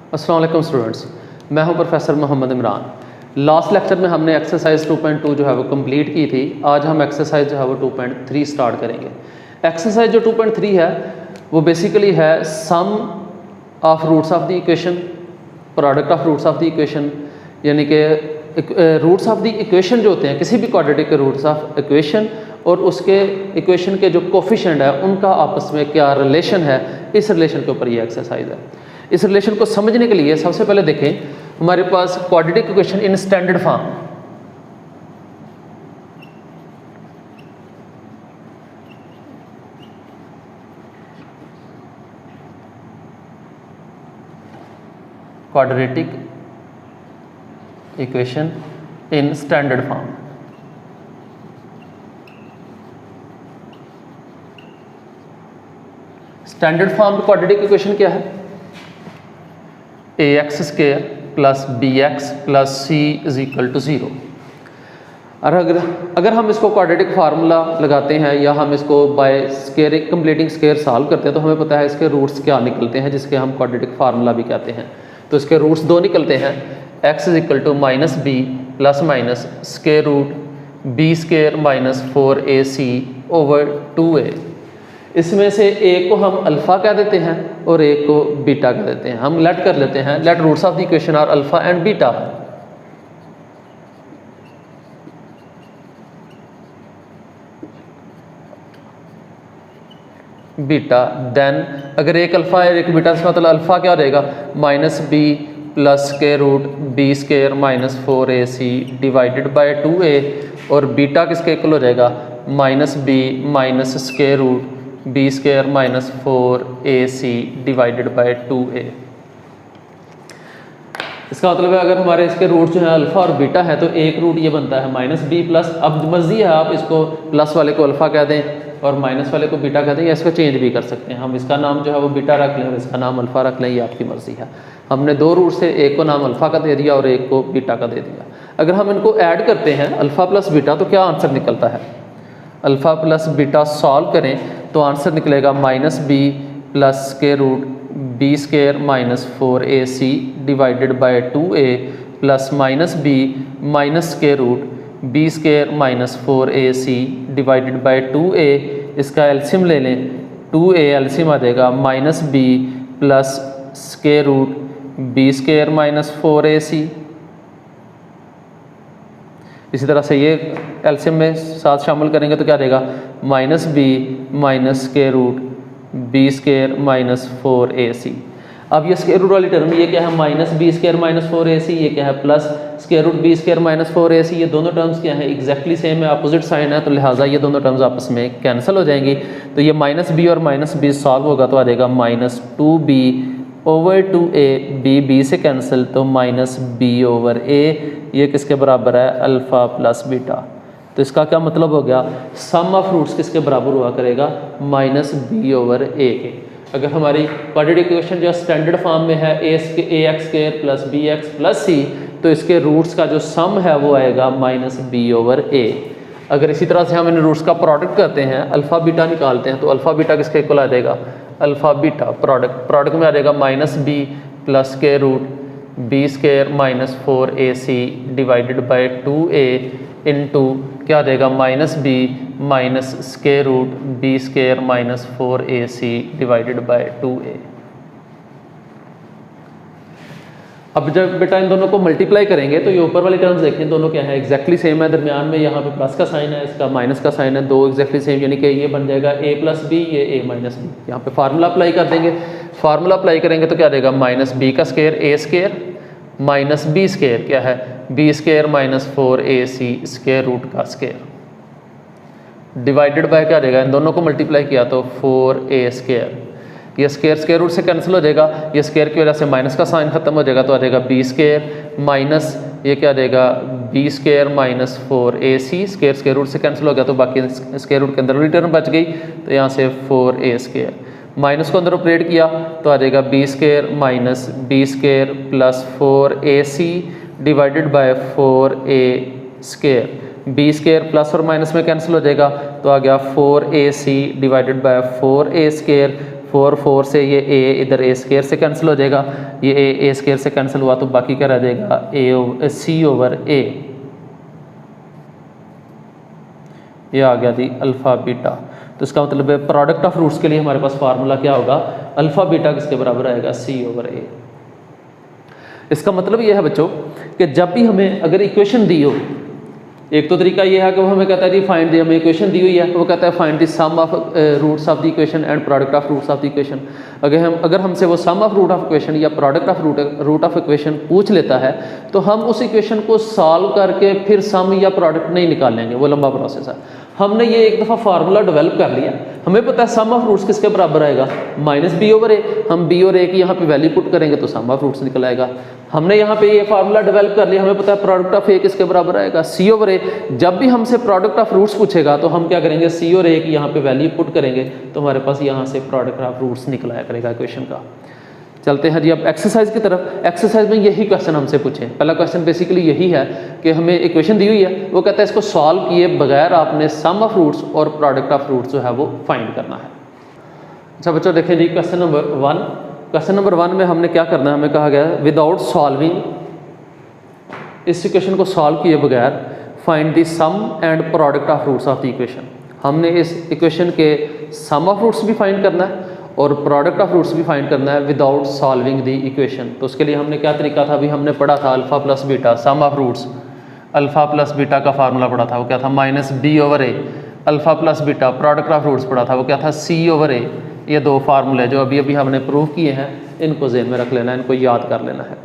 अस्सलाम वालेकुम स्टूडेंट्स, मैं हूं professor Mohammad Imran. Last lecture में हमने एक्सरसाइज 2.2 जो है वो कंप्लीट की थी। आज हम एक्सरसाइज जो है वो 2.3 स्टार्ट करेंगे। एक्सरसाइज जो 2.3 है वो बेसिकली है sum of roots of the equation, product of roots of the equation, यानी कि रूट्स ऑफ द इक्वेशन जो होते हैं किसी भी क्वाड्रेटिक के रूट्स ऑफ इक्वेशन और उसके इक्वेशन के जो कोफिशिएंट है उनका आपस में क्या रिलेशन है, इस रिलेशन के ऊपर ये एक्सरसाइज है। इस रिलेशन को समझने के लिए सबसे पहले देखें हमारे पास quadratic equation in standard form. Quadratic equation in standard form. Standard form quadratic equation क्या है? ax square plus bx plus c is equal to 0। और अगर हम इसको क्वाड्रेटिक फार्मूला लगाते हैं या हम इसको bye square completing square solve करते हैं तो हमें पता है इसके रूट्स क्या निकलते हैं, जिसके हम क्वाड्रेटिक फार्मूला भी कहते हैं। तो इसके रूट्स दो निकलते हैं, x is equal to minus b plus minus square root b square minus 4ac over 2a। इसमें से एक को हम अल्फ़ा कह देते हैं और एक को बीटा कह देते हैं। हम लेट कर लेते हैं, let roots of the equation are alpha and beta. Beta then अगर एक अल्फ़ा है एक बीटा, इसका मतलब अल्फ़ा क्या हो जाएगा? Minus b plus square root b square minus 4ac divided by 2a, और बीटा किसके इक्वल हो जाएगा? Minus b minus square root b square minus 4ac divided by 2a। इसका मतलब है अगर हमारे इसके रूट जो है अल्फ़ा और बीटा है तो एक रूट ये बनता है माइनस बी प्लस, अब मर्जी है आप इसको प्लस वाले को अल्फ़ा कह दें और माइनस वाले को बीटा कह दें, या इसको चेंज भी कर सकते हैं। हम इसका नाम जो है वो बीटा रख लें और इसका नाम अल्फ़ा रख लें, ये आपकी मर्ज़ी है। हमने दो रूट से एक को नाम अल्फ़ा का दे दिया और एक को बीटा का दे दिया। अगर हम इनको ऐड करते हैं अल्फ़ा प्लस बीटा तो क्या आंसर निकलता है? अल्फ़ा प्लस बीटा सॉल्व करें तो आंसर निकलेगा minus b plus square root b square minus 4ac divided by 2a plus minus b minus square root b square minus 4ac divided by 2a। इसका LCM ले लें, 2a LCM आ जाएगा minus b plus square root b square minus 4ac। इसी तरह से ये LCM में साथ शामिल करेंगे तो क्या देगा? Minus b minus square root b square minus 4ac। अब ये स्क्वायर रूट वाली टर्म ये क्या है? Minus b square minus 4ac। ये क्या है? Plus square root b square minus 4ac। ये दोनों टर्म्स क्या है? एग्जैक्टली सेम है, अपोजिट साइन है, तो लिहाजा ये दोनों टर्म्स आपस में कैंसिल हो जाएंगी। तो ये माइनस बी और माइनस बी सॉल्व होगा तो आ जाएगा minus 2b over 2a, b से कैंसिल तो माइनस बी ओवर a। ये किसके बराबर है? Alpha plus beta. तो इसका क्या मतलब हो गया? सम ऑफ रूट्स किसके बराबर हुआ करेगा? माइनस बी ओवर a के। अगर हमारी क्वाड्रेटिक इक्वेशन जो स्टैंडर्ड फॉर्म में है ax square plus bx plus c, तो इसके रूट्स का जो सम है वो आएगा माइनस बी ओवर a। अगर इसी तरह से हम इन रूट्स का प्रोडक्ट करते हैं, अल्फ़ा बीटा निकालते हैं, तो अल्फ़ा बीटा किसके इक्वल आ जाएगा? अल्फ़ा बीटा प्रोडक्ट में आ जाएगा minus b plus square root b square minus 4ac divided by 2a into क्या आ जाएगा? Minus b minus square root b square minus 4ac divided by 2a। अब जब बेटा इन दोनों को मल्टीप्लाई करेंगे तो ये ऊपर वाली टर्म्स देखें, दोनों क्या है? एग्जैक्टली सेम है। दरमियान में यहाँ पे प्लस का साइन है, इसका माइनस का साइन है, दो एग्जैक्टली सेम, यानी कि ये बन जाएगा a प्लस बी, ये a माइनस बी। यहाँ पे फार्मूला अप्लाई कर देंगे, फार्मूला अप्लाई करेंगे तो क्या देगा? माइनस बी का square a square minus b square क्या है? B square minus 4ac square root का स्क्वायर डिवाइडेड बाय क्या देगा? इन दोनों को मल्टीप्लाई किया तो 4a स्क्वायर। ये स्क्वायर रूट से कैंसिल हो जाएगा, ये स्क्वायर की वजह से माइनस का साइन खत्म हो जाएगा तो आ जाएगा बी स्क्वायर माइनस ये क्या देगा? B square minus 4ac। Square root से कैंसिल हो गया तो बाकी स्क्वायर रूट के अंदर वाली टर्म बच गई, तो यहाँ से 4a स्क्वायर माइनस को अंदर ऑपरेट किया तो आ जाएगा b square minus b square plus 4ac divided by 4a square. B square plus और माइनस में कैंसिल हो जाएगा तो आ गया 4ac divided by 4a square. 4 से ये a इधर a स्क्वायर से कैंसिल हो जाएगा, ये a स्क्वायर से कैंसिल हुआ तो बाकी क्या रह जाएगा c ओवर a। ये आ गया जी अल्फ़ा बीटा। तो इसका मतलब है प्रोडक्ट ऑफ रूट्स के लिए हमारे पास फार्मूला क्या होगा, अल्फ़ा बीटा किसके बराबर आएगा, c ओवर a। इसका मतलब ये है बच्चों कि जब भी हमें अगर इक्वेशन दी हो, एक तो तरीका ये है कि वो हमें कहता है जी फाइंड दी, हमें इक्वेशन दी हुई है वो कहता है find the sum of roots of the equation and product of roots of the equation. अगर हमसे वो sum of root of equation या product of root of equation पूछ लेता है तो हम उस इक्वेशन को सॉल्व करके फिर सम या प्रोडक्ट नहीं निकालेंगे, वो लंबा प्रोसेस है। हमने ये एक दफ़ा फार्मूला डेवलप कर लिया, हमें पता है सम ऑफ रूट्स किसके बराबर आएगा, माइनस बी ओवर ए। हम बी और ए की यहाँ पे वैल्यू पुट करेंगे तो सम ऑफ रूट्स निकल आएगा। हमने यहाँ पे ये फार्मूला डेवलप कर लिया, हमें पता है प्रोडक्ट ऑफ ए किसके बराबर आएगा, सी ओवर ए। जब भी हमसे प्रोडक्ट ऑफ रूट्स पूछेगा तो हम क्या करेंगे, सी और ए की यहाँ पे वैल्यू पुट करेंगे तो हमारे पास यहाँ से प्रोडक्ट ऑफ रूट्स निकल आया करेगा इक्वेशन का। चलते हैं जी अब एक्सरसाइज की तरफ। एक्सरसाइज में यही क्वेश्चन हमसे पूछे। पहला क्वेश्चन बेसिकली यही है कि हमें इक्वेशन दी हुई है, वो कहता है इसको सॉल्व किए बगैर आपने सम ऑफ रूट्स और प्रोडक्ट ऑफ रूट्स जो है वो फाइंड करना है। अच्छा बच्चों देखें जी क्वेश्चन नंबर 1। क्वेश्चन नंबर 1 में हमने क्या करना है, हमें कहा गया है विदाउट सॉल्विंग, इस इक्वेशन को सॉल्व किए बगैर find the sum and product of roots of the equation. हमने इस इक्वेशन के सम ऑफ रूट्स भी फाइंड करना है और प्रोडक्ट ऑफ रूट्स भी फाइंड करना है विदाउट सॉल्विंग द इक्वेशन। तो उसके लिए हमने क्या तरीका था, अभी हमने पढ़ा था alpha plus beta sum of roots, alpha plus beta का फार्मूला पढ़ा था वो क्या था, minus b over a. Alpha plus beta product of roots पढ़ा था वो क्या था, सी ओवर ए। ये दो फार्मूले जो अभी अभी हमने प्रूव किए हैं इनको जेहन में रख लेना है, इनको याद कर लेना है।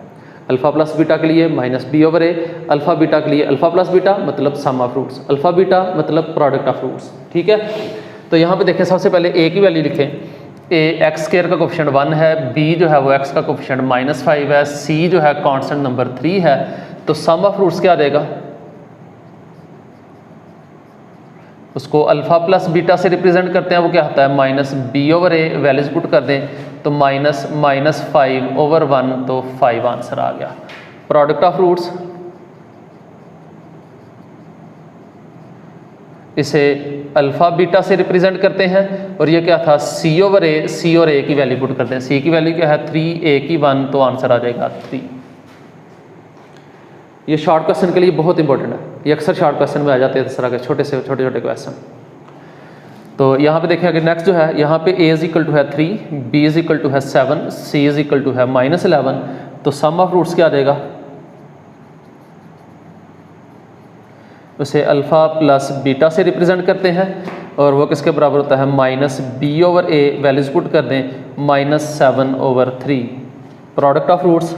अल्फ़ा प्लस बीटा के लिए minus b over a, alpha beta के लिए अल्फ़ा प्लस बीटा मतलब सम ऑफ रूट्स, अल्फ़ा बीटा मतलब प्रोडक्ट ऑफ रूट्स। ठीक है, तो यहाँ पे देखें सबसे पहले ए की वैल्यू लिखें। ए एक्स स्क्वायर का कोफिशिएंट 1 है, बी जो है वो एक्स का कोफिशिएंट -5 है, सी जो है कांस्टेंट नंबर 3 है। तो सम ऑफ रूट्स क्या आ जाएगा, उसको अल्फ़ा प्लस बीटा से रिप्रेजेंट करते हैं, वो क्या होता है minus b over a. Values put कर दें तो -5 ओवर 1 तो 5 आंसर आ गया। प्रोडक्ट ऑफ रूट्स इसे अल्फ़ा बीटा से रिप्रेजेंट करते हैं और ये क्या था सी ओवर ए, सी और ए की वैल्यू पुट करते हैं। सी की वैल्यू क्या है 3, ए की 1 तो आंसर आ जाएगा 3। ये शॉर्ट क्वेश्चन के लिए बहुत इंपॉर्टेंट है, ये अक्सर शॉर्ट क्वेश्चन में आ जाते हैं इस तरह के छोटे से छोटे छोटे क्वेश्चन। तो यहाँ पे देखें अगर नेक्स्ट जो है यहाँ पे a इज इक्वल टू है 3, b इज इक्वल टू है 7, c इज इक्वल टू है -11। तो सम ऑफ रूट्स क्या आ जाएगा, उसे अल्फ़ा प्लस बीटा से रिप्रेजेंट करते हैं और वो किसके बराबर होता है minus b over a. Values put कर दें -7 ओवर 3। प्रोडक्ट ऑफ रूट्स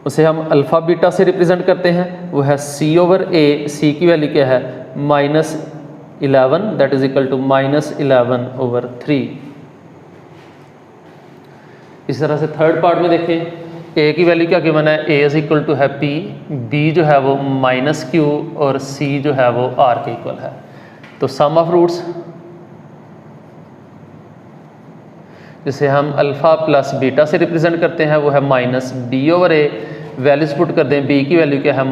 उसे हम अल्फ़ा बीटा से रिप्रेजेंट करते हैं, वो है सी ओवर ए। सी की वैल्यू क्या है -11 that is equal to -11 over 3। इस तरह से थर्ड पार्ट में देखें ए की वैल्यू क्या गिवन है, ए इज इक्वल टू है पी, बी जो है वो -q और सी जो है वो आर के इक्वल है। तो सम ऑफ रूट्स जिसे हम अल्फ़ा प्लस बीटा से रिप्रेजेंट करते हैं वो है minus b over a. Values put कर दें, बी की वैल्यू क्या है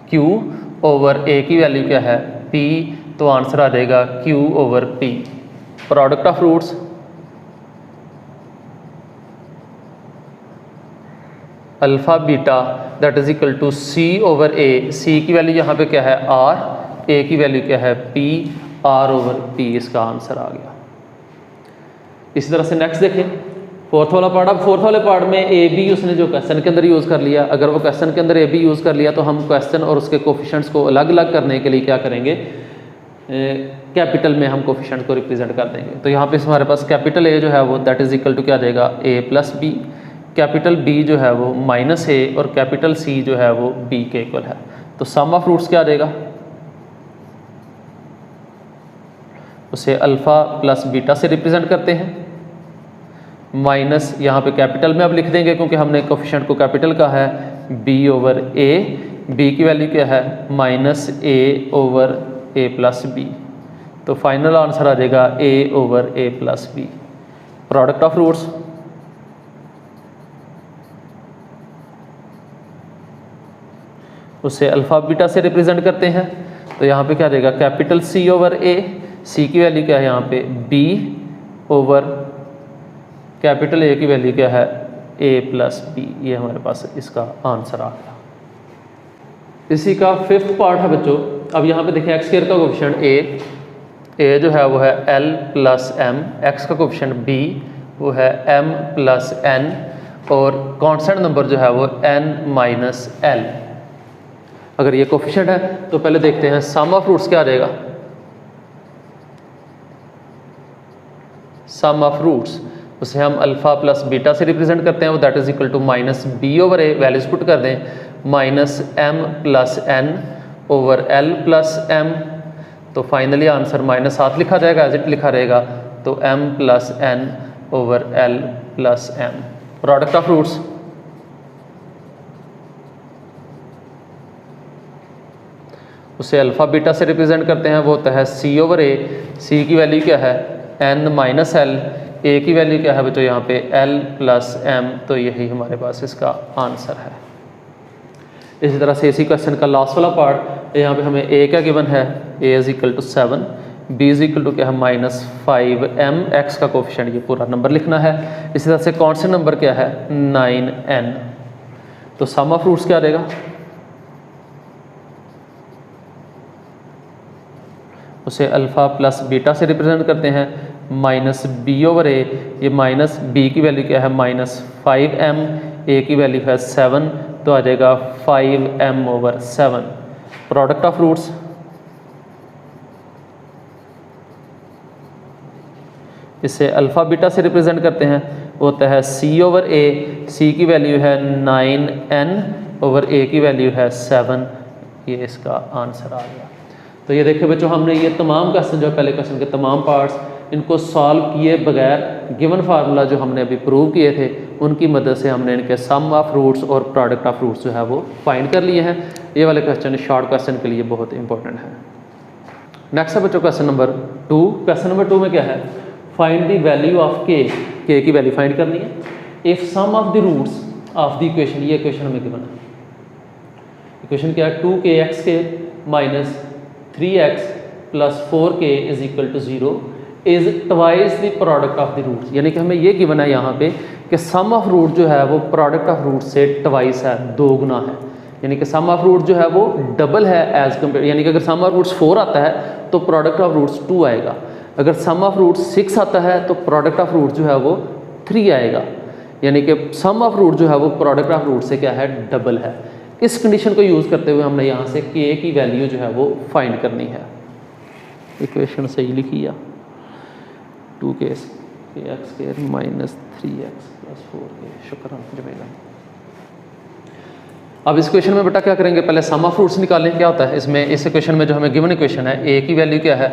-q ओवर ए की वैल्यू क्या है p, तो आंसर आ जाएगा q over p। Product of roots alpha beta that is equal to C over A. C की वैल्यू यहाँ पे क्या है r, ए की वैल्यू क्या है p, r ओवर p इसका आंसर आ गया। इसी तरह से नेक्स्ट देखें फोर्थ वाला पार्ट। अब फोर्थ वाले पार्ट में ए बी उसने जो क्वेश्चन के अंदर यूज़ कर लिया, अगर वो क्वेश्चन के अंदर ए बी यूज़ कर लिया तो हम क्वेश्चन और उसके कोफिशिएंट्स को अलग अलग करने के लिए क्या करेंगे, कैपिटल में हम कोफिशिएंट को रिप्रेजेंट कर देंगे। तो यहाँ पे हमारे पास कैपिटल ए जो है वो दैट इज इक्वल टू क्या आ जाएगा a plus b, capital b जो है वो -a और कैपिटल सी जो है वो b के इक्वल है। तो सम ऑफ रूट्स क्या आ जाएगा, उसे अल्फ़ा प्लस बीटा से रिप्रेजेंट करते हैं, माइनस यहाँ पे कैपिटल में अब लिख देंगे क्योंकि हमने कोफिशिएंट को कैपिटल का है b ओवर a। b की वैल्यू क्या है -a over a plus b. तो फाइनल आंसर आ जाएगा a over a plus b. Product of roots उसे अल्फ़ा बीटा से रिप्रेजेंट करते हैं। तो यहाँ पे क्या रहेगा, capital C over A, C की वैल्यू क्या है यहाँ पे बी ओवर कैपिटल ए की वैल्यू क्या है ए प्लस बी। ये हमारे पास इसका आंसर आ गया। इसी का फिफ्थ पार्ट है बच्चों। अब यहाँ पे देखिए एक्स स्क्वायर का कोफिशिएंट ए जो है वो है एल प्लस एम, एक्स का कोफिशिएंट बी वो है एम प्लस एन, और कांस्टेंट नंबर जो है वो एन माइनस एल। अगर ये कोफिशिएंट है तो पहले देखते हैं सम ऑफ रूट्स क्या रहेगा। सम ऑफ रूट्स उसे हम अल्फ़ा प्लस बीटा से रिप्रेजेंट करते हैं, वो that is equal to minus b over a, values put कर दें, minus m plus n over l plus m. तो फाइनली आंसर माइनस 7 लिखा जाएगा, एज इट लिखा रहेगा, तो m plus n over l plus m. Product of roots उसे alpha beta से रिप्रेजेंट करते हैं, वो होता है सी ओवर ए, सी की वैल्यू क्या है एन माइनस एल, ए की वैल्यू क्या है बच्चों यहाँ पे एल प्लस एम। तो यही हमारे पास इसका आंसर है। इसी तरह से इसी क्वेश्चन का लास्ट वाला पार्ट, यहाँ पे हमें ए क्या गिवन है, A is equal to 7, B is equal to क्या है माइनस 5 एम, एक्स का कोफिशिएंट ये पूरा नंबर लिखना है। इसी तरह से कांस्टेंट नंबर क्या है 9n। तो सम ऑफ रूट्स क्या रहेगा, उसे अल्फ़ा प्लस बीटा से रिप्रेजेंट करते हैं, माइनस बी ओवर ए, ये माइनस बी की वैल्यू क्या है माइनस 5m, ए की वैल्यू है 7, तो आ जाएगा 5m over 7। Product of roots इसे अल्फ़ा बीटा से रिप्रेजेंट करते हैं, वो होता है सी ओवर ए, सी की वैल्यू है 9n ओवर ए की वैल्यू है 7। ये इसका आंसर आ गया। तो ये देखिए बच्चों, हमने ये तमाम क्वेश्चन जो पहले क्वेश्चन के तमाम पार्ट्स इनको सॉल्व किए बगैर गिवन फार्मूला जो हमने अभी प्रूव किए थे उनकी मदद से हमने इनके सम ऑफ रूट्स और प्रोडक्ट ऑफ रूट्स जो है वो फाइंड कर लिए हैं। ये वाले क्वेश्चन शॉर्ट क्वेश्चन के लिए बहुत इंपॉर्टेंट है। नेक्स्ट है बच्चों क्वेश्चन नंबर 2। क्वेश्चन नंबर 2 में क्या है, फाइंड द वैल्यू ऑफ के की वैल्यू फाइंड करनी है if sum of the roots of the equation, ये इक्वेशन हमें गिवन है। इक्वेशन क्या है 2kx² minus 3x plus 4k is equal to 0 is twice the product of the roots. यानी कि हमें ये गिवन है यहाँ पे कि सम ऑफ रूट जो है वो प्रोडक्ट ऑफ रूट से ट्वाइस है, 2 गुना है। यानी कि सम ऑफ रूट जो है वो डबल है एज कम्पेयर, यानी कि अगर सम ऑफ रूट्स 4 आता है तो प्रोडक्ट ऑफ रूट्स 2 आएगा, अगर सम ऑफ रूट्स 6 आता है तो प्रोडक्ट ऑफ रूट जो है वो 3 आएगा। यानी कि सम ऑफ रूट जो है वो प्रोडक्ट ऑफ रूट से क्या है डबल है। इस कंडीशन को यूज़ करते हुए हमने यहाँ से k की वैल्यू जो है वो फाइंड करनी है। इक्वेशन सही लिखी है 2kx² minus 3x plus 4k। शुक्र जमेगा। अब इस क्वेश्चन में बेटा क्या करेंगे, पहले सम ऑफ रूट्स निकालें। क्या होता है इसमें, इस इक्वेशन में जो हमें गिवन इक्वेशन है, a की वैल्यू क्या है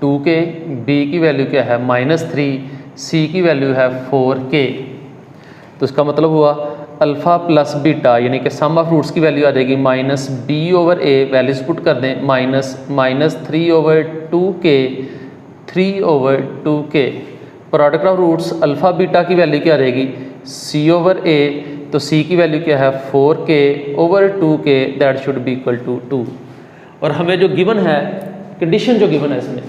2k, b की वैल्यू क्या है -3, c की वैल्यू है 4k। तो इसका मतलब हुआ अल्फ़ा प्लस बीटा यानी कि सम ऑफ रूट्स की वैल्यू आ जाएगी minus b over a, values put कर दें, minus 3 over 2k, 3 over 2k। Product of roots alpha beta की वैल्यू क्या रहेगी c ओवर a, तो c की वैल्यू क्या है 4k over 2k, that should be equal to 2। और हमें जो गिवन है कंडीशन जो गिवन है इसमें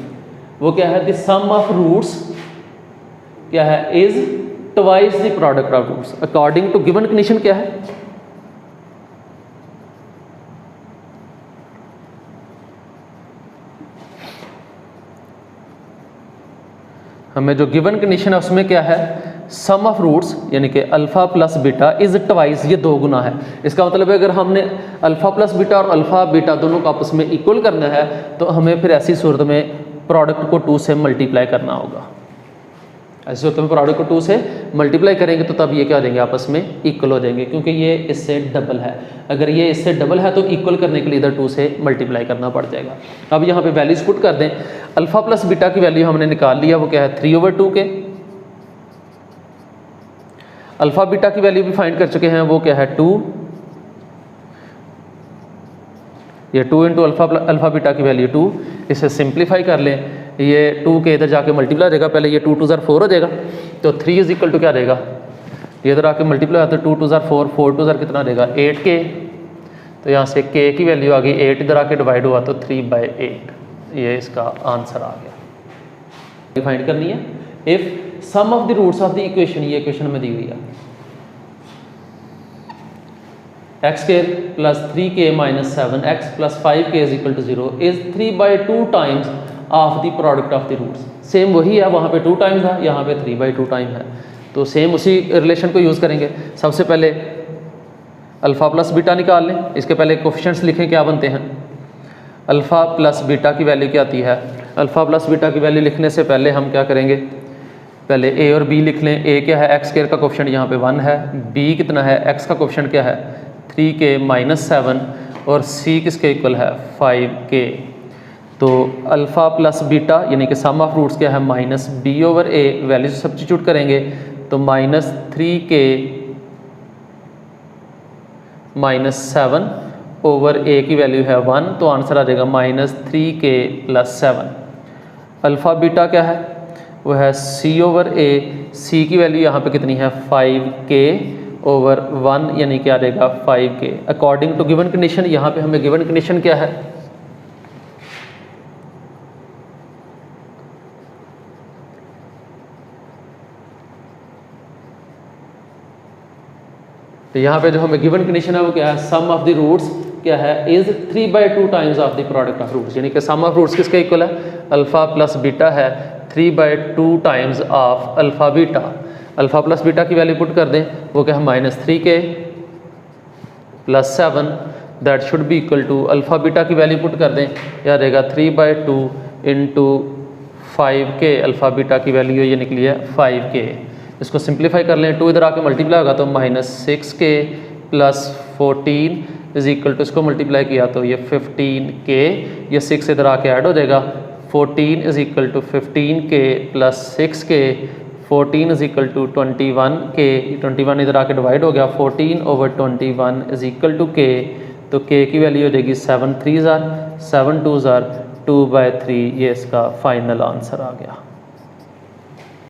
वो क्या है, द सम ऑफ रूट्स क्या है is twice the product of roots. According to given condition क्या है, हमें जो गिवन कंडीशन है उसमें क्या है, सम ऑफ रूट्स यानी कि alpha plus beta is twice, ये 2 गुना है। इसका मतलब है अगर हमने अल्फ़ा प्लस बीटा और अल्फ़ा बीटा दोनों को आपस में इक्वल करना है तो हमें फिर ऐसी सूरत में प्रोडक्ट को 2 से मल्टीप्लाई करना होगा। ऐसे सूरत में प्रोडक्ट को 2 से मल्टीप्लाई करेंगे तो तब ये क्या हो जाएंगे, आपस में इक्वल हो जाएंगे, क्योंकि ये इससे डबल है। अगर ये इससे डबल है तो इक्वल करने के लिए इधर 2 से मल्टीप्लाई करना पड़ जाएगा। अब यहाँ पे वैल्यूज पुट कर दें, अल्फ़ा प्लस बीटा की वैल्यू हमने निकाल लिया, वो क्या है 3 ओवर 2k। अल्फ़ा बीटा की वैल्यू भी फाइंड कर चुके हैं, वो क्या है 2, ये 2 इंटू अल्फ़ा बीटा की वैल्यू 2। इसे सिंप्लीफाई कर लें, ये 2 के इधर जाके मल्टीप्लाई हो जाएगा, पहले ये 2 2 ज़ार 4 हो जाएगा, तो 3 इज इक्वल टू क्या रहेगा, ये इधर आके मल्टीप्लाई होता है 2 2 ज़ार 4, 4 2 ज़ार कितना रहेगा 8k। तो तो यहाँ से k की वैल्यू आ गई 8, इधर आके डिवाइड हुआ तो 3/8, ये इसका आंसर आ गया। फाइंड करनी है if sum of the roots of the equation, ये इक्वेशन में दी हुई है x square plus 3k minus 7x plus 5k is equal to 0 is 3/2 times of the product of the roots. Same वही है, वहाँ पे 2 टाइम्स था, यहाँ पे 3/2 टाइम है, तो सेम उसी रिलेशन को यूज़ करेंगे। सबसे पहले अल्फ़ा प्लस बीटा निकाल लें, इसके पहले कोफिशिएंट्स लिखें क्या बनते हैं। अल्फ़ा प्लस बीटा की वैल्यू क्या आती है, अल्फ़ा प्लस बीटा की वैल्यू लिखने से पहले हम क्या करेंगे, पहले a और b लिख लें। a क्या है, x स्क्वायर का कोफिशिएंट यहाँ पे 1 है, b कितना है, x का कोफिशिएंट क्या है 3k माइनस 7 और c किसके इक्वल है 5k। तो अल्फ़ा प्लस बीटा यानी कि सम ऑफ रूट्स क्या है minus b over a, value substitute करेंगे तो minus 3k minus 7 over a की वैल्यू है 1, तो आंसर आ जाएगा minus 3k plus 7। Alpha beta क्या है, वो है c ओवर a, c की वैल्यू यहाँ पे कितनी है 5k ओवर 1, यानी क्या आ जाएगा 5k। According to given condition, यहाँ पे हमें गिवन कंडीशन क्या है, तो यहाँ पे जो हमें गिवन कंडीशन है वो क्या है, सम ऑफ द रूट्स क्या है is 3/2 times of the product of roots, यानी कि सम ऑफ रूट्स किसके इक्वल है, अल्फ़ा प्लस बीटा है 3/2 times of alpha beta. Alpha plus beta की वैल्यू पुट कर दें, वो क्या है minus 3k plus 7, that should be equal to alpha beta की वैल्यू पुट कर दें, यह रहेगा 3/2 इंटू 5k, अल्फ़ा बीटा की वैल्यू ये निकली है 5k। इसको सिंप्लीफाई कर लें, 2 इधर आके मल्टीप्लाई होगा तो minus 6k plus 14 is equal to, इसको मल्टीप्लाई किया तो ये 15k, ये 6 इधर आके ऐड हो जाएगा, 14 is equal to 15k plus 6k, 14 is equal to 21k, 21 इधर आके डिवाइड हो गया, 14 over 21 is equal to k, तो k की वैल्यू हो जाएगी 7 3 ज़ार 7 2 ज़ार 2/3, ये इसका फाइनल आंसर आ गया।